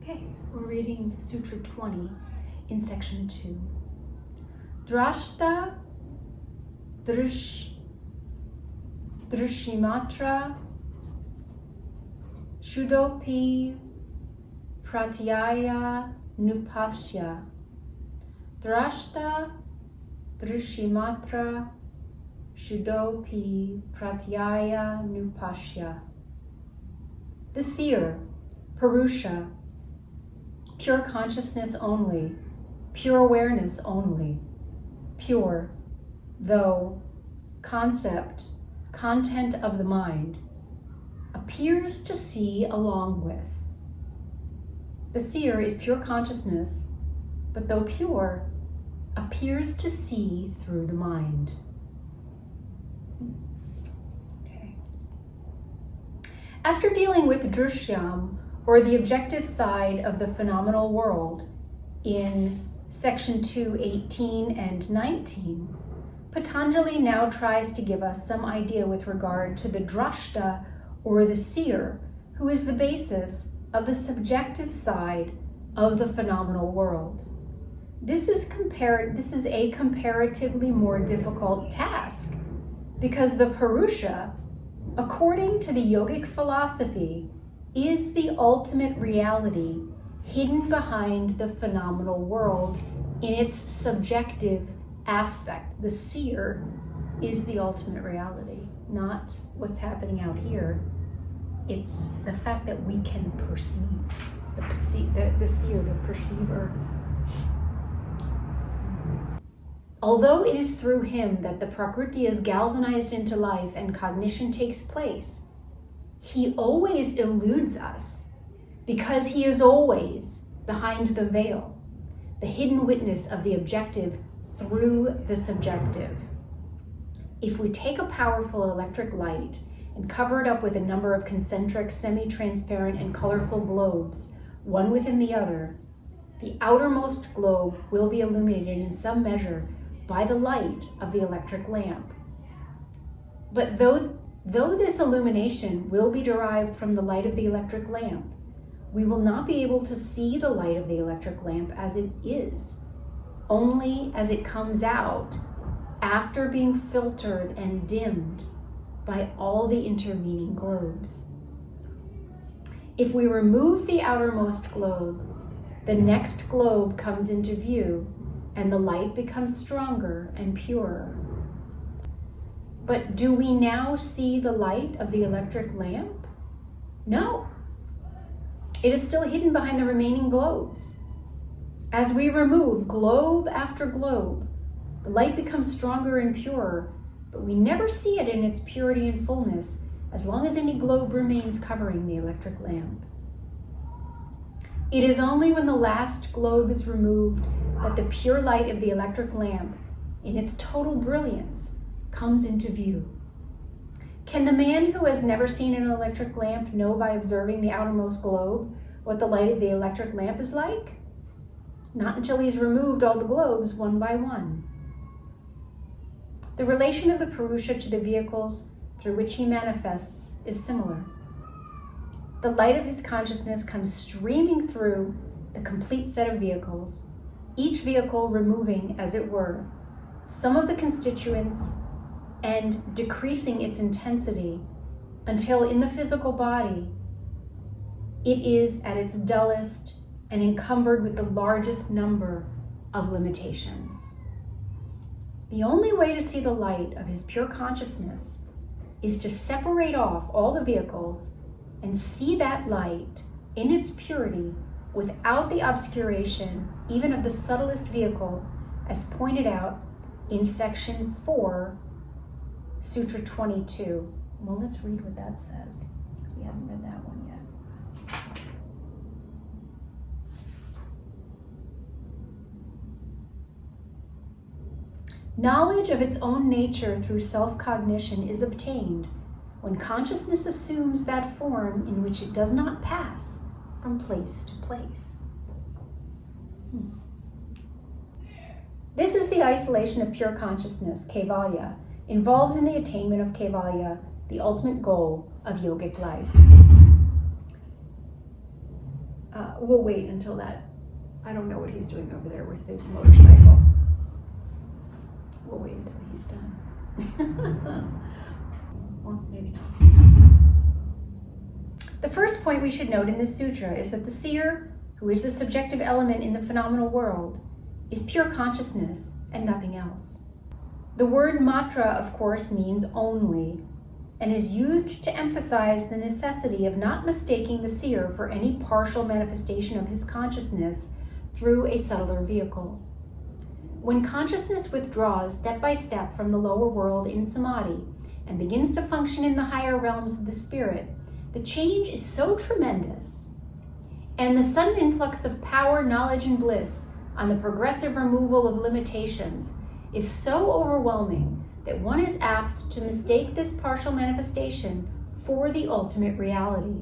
Okay, we're reading Sutra 20 in section 2. Draṣṭā dṛśimātraḥ śuddho'pi pratyayānupaśyaḥ. Draṣṭā dṛśimātraḥ śuddho'pi pratyayānupaśyaḥ. The Seer, Purusha, pure consciousness only, pure awareness only, pure, though concept, content of the mind, appears to see along with. The Seer is pure consciousness, but though pure, appears to see through the mind. Okay. After dealing with dṛśyam, or the objective side of the phenomenal world, in section 2, 18 and 19, Patanjali now tries to give us some idea with regard to the Draṣṭā, or the Seer, who is the basis of the subjective side of the phenomenal world. This is a comparatively more difficult task, because the Purusha, according to the yogic philosophy, is the ultimate reality hidden behind the phenomenal world in its subjective aspect. The Seer is the ultimate reality, not what's happening out here. It's the fact that we can perceive, the Seer, the perceiver. Although it is through him that the Prakriti is galvanized into life and cognition takes place, he always eludes us because he is always behind the veil, the hidden witness of the objective through the subjective. If we take a powerful electric light and cover it up with a number of concentric, semi-transparent, and colorful globes, one within the other, the outermost globe will be illuminated in some measure by the light of the electric lamp. But though this illumination will be derived from the light of the electric lamp, we will not be able to see the light of the electric lamp as it is, only as it comes out after being filtered and dimmed by all the intervening globes. If we remove the outermost globe, the next globe comes into view and the light becomes stronger and purer. But do we now see the light of the electric lamp? No. It is still hidden behind the remaining globes. As we remove globe after globe, the light becomes stronger and purer, but we never see it in its purity and fullness as long as any globe remains covering the electric lamp. It is only when the last globe is removed that the pure light of the electric lamp, in its total brilliance, comes into view. Can the man who has never seen an electric lamp know by observing the outermost globe what the light of the electric lamp is like? Not until he's removed all the globes one by one. The relation of the Purusha to the vehicles through which he manifests is similar. The light of his consciousness comes streaming through the complete set of vehicles, each vehicle removing, as it were, some of the constituents and decreasing its intensity until in the physical body, it is at its dullest and encumbered with the largest number of limitations. The only way to see the light of his pure consciousness is to separate off all the vehicles and see that light in its purity without the obscuration even of the subtlest vehicle, as pointed out in section 4, Sutra 22. Well, let's read what that says, because we haven't read that one yet. Knowledge of its own nature through self-cognition is obtained when consciousness assumes that form in which it does not pass from place to place. This is the isolation of pure consciousness, Kaivalya, involved in the attainment of Kaivalya, the ultimate goal of yogic life. we'll wait until that. I don't know what he's doing over there with his motorcycle. We'll wait until he's done. Or maybe not. The first point we should note in this sutra is that the seer, who is the subjective element in the phenomenal world, is pure consciousness and nothing else. The word matra, of course, means only, and is used to emphasize the necessity of not mistaking the seer for any partial manifestation of his consciousness through a subtler vehicle. When consciousness withdraws step by step from the lower world in samadhi and begins to function in the higher realms of the spirit, the change is so tremendous, and the sudden influx of power, knowledge, and bliss on the progressive removal of limitations is so overwhelming that one is apt to mistake this partial manifestation for the ultimate reality.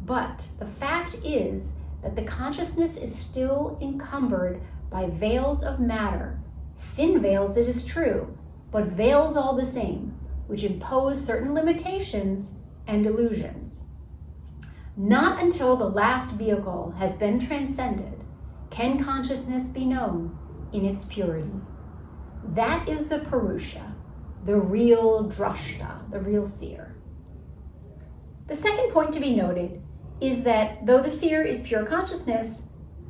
But the fact is that the consciousness is still encumbered by veils of matter, thin veils it is true, but veils all the same, which impose certain limitations and illusions. Not until the last vehicle has been transcended can consciousness be known in its purity. That is the Purusha, the real Draṣṭā, the real seer. The second point to be noted is that though the seer is pure consciousness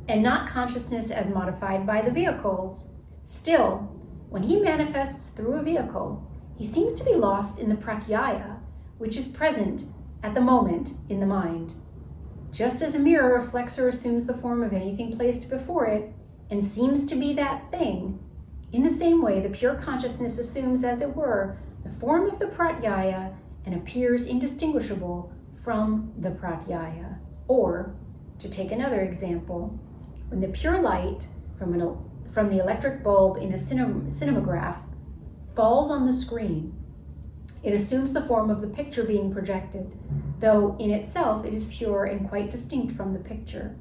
and not consciousness as modified by the vehicles, still, when he manifests through a vehicle, he seems to be lost in the pratyaya, which is present at the moment in the mind. Just as a mirror reflects or assumes the form of anything placed before it and seems to be that thing, in the same way the pure consciousness assumes, as it were, the form of the pratyaya and appears indistinguishable from the pratyaya. Or, to take another example, when the pure light from the electric bulb in a cinematograph falls on the screen, it assumes the form of the picture being projected, though in itself it is pure and quite distinct from the picture.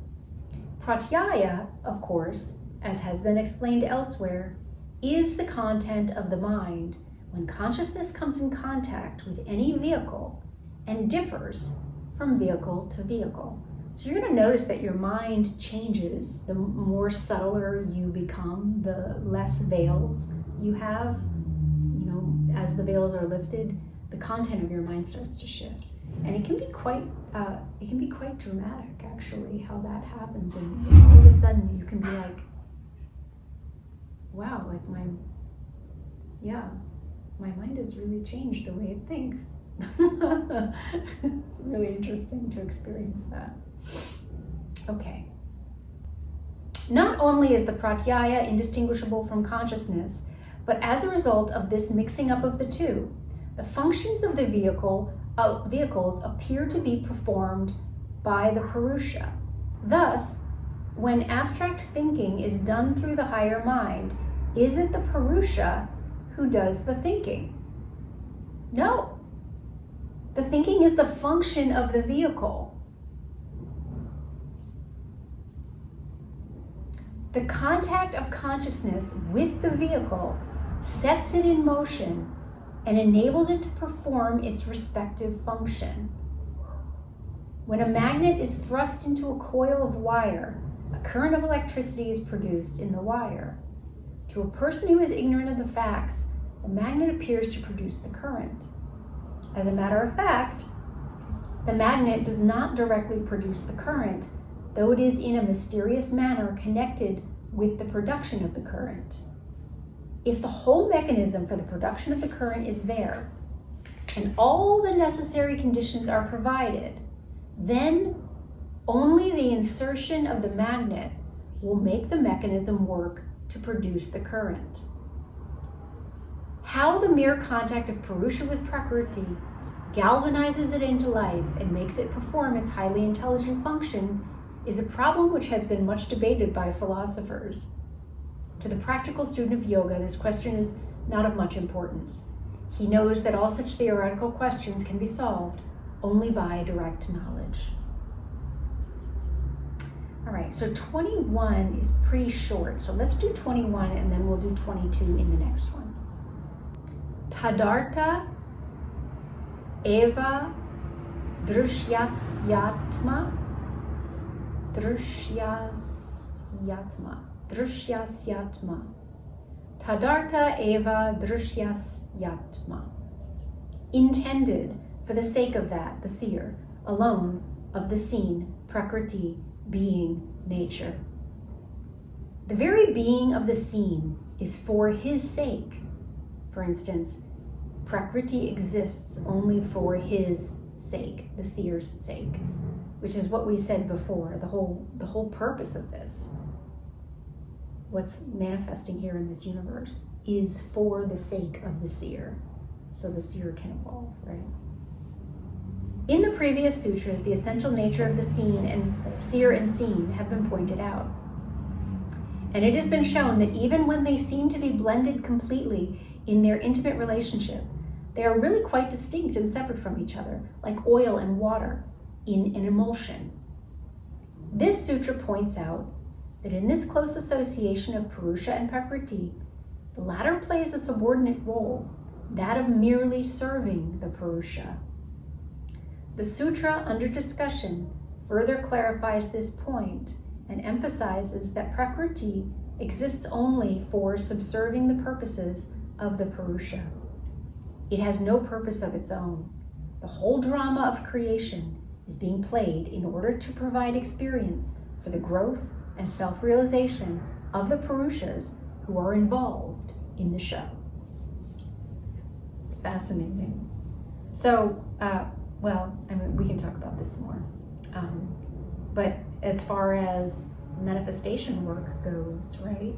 Pratyaya, of course, as has been explained elsewhere, is the content of the mind when consciousness comes in contact with any vehicle and differs from vehicle to vehicle. So you're going to notice that your mind changes the more subtler you become, the less veils you have. As the veils are lifted, the content of your mind starts to shift, and it can be quite dramatic, actually, how that happens. And all of a sudden, you can be like, "Wow, like my mind has really changed the way it thinks." It's really interesting to experience that. Okay. Not only is the pratyaya indistinguishable from consciousness, but as a result of this mixing up of the two, the functions of the vehicles appear to be performed by the Purusha. Thus, when abstract thinking is done through the higher mind, is it the Purusha who does the thinking? No. The thinking is the function of the vehicle. The contact of consciousness with the vehicle sets it in motion and enables it to perform its respective function. When a magnet is thrust into a coil of wire, a current of electricity is produced in the wire. To a person who is ignorant of the facts, the magnet appears to produce the current. As a matter of fact, the magnet does not directly produce the current, though it is in a mysterious manner connected with the production of the current. If the whole mechanism for the production of the current is there, and all the necessary conditions are provided, then only the insertion of the magnet will make the mechanism work to produce the current. How the mere contact of Purusha with Prakriti galvanizes it into life and makes it perform its highly intelligent function is a problem which has been much debated by philosophers. To the practical student of yoga, this question is not of much importance. He knows that all such theoretical questions can be solved only by direct knowledge. All right, so 21 is pretty short, so let's do 21 and then we'll do 22 in the next one. Tadartha eva dṛśyasya dṛśyasyatma. Tadartha eva dṛśyasyatma. Intended for the sake of that, the seer, alone, of the seen, Prakriti, being, nature. The very being of the seen is for his sake. For instance, Prakriti exists only for his sake, the seer's sake, which is what we said before, the whole purpose of this. What's manifesting here in this universe is for the sake of the seer, so the seer can evolve, right? In the previous sutras, the essential nature of the seen and seer and seen have been pointed out. And it has been shown that even when they seem to be blended completely in their intimate relationship, they are really quite distinct and separate from each other, like oil and water in an emulsion. This sutra points out that in this close association of Purusha and Prakriti, the latter plays a subordinate role, that of merely serving the Purusha. The sutra under discussion further clarifies this point and emphasizes that Prakriti exists only for subserving the purposes of the Purusha. It has no purpose of its own. The whole drama of creation is being played in order to provide experience for the growth and self-realization of the Purushas who are involved in the show. It's fascinating. So, we can talk about this more. But as far as manifestation work goes, right,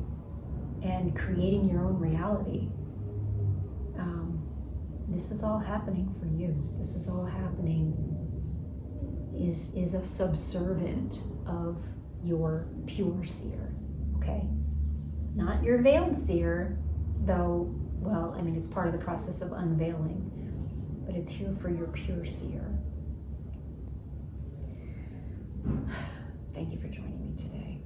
and creating your own reality, this is all happening for you. This is all happening, is a subservient of your pure seer, okay? Not your veiled seer, though, it's part of the process of unveiling, but it's here for your pure seer. Thank you for joining me today.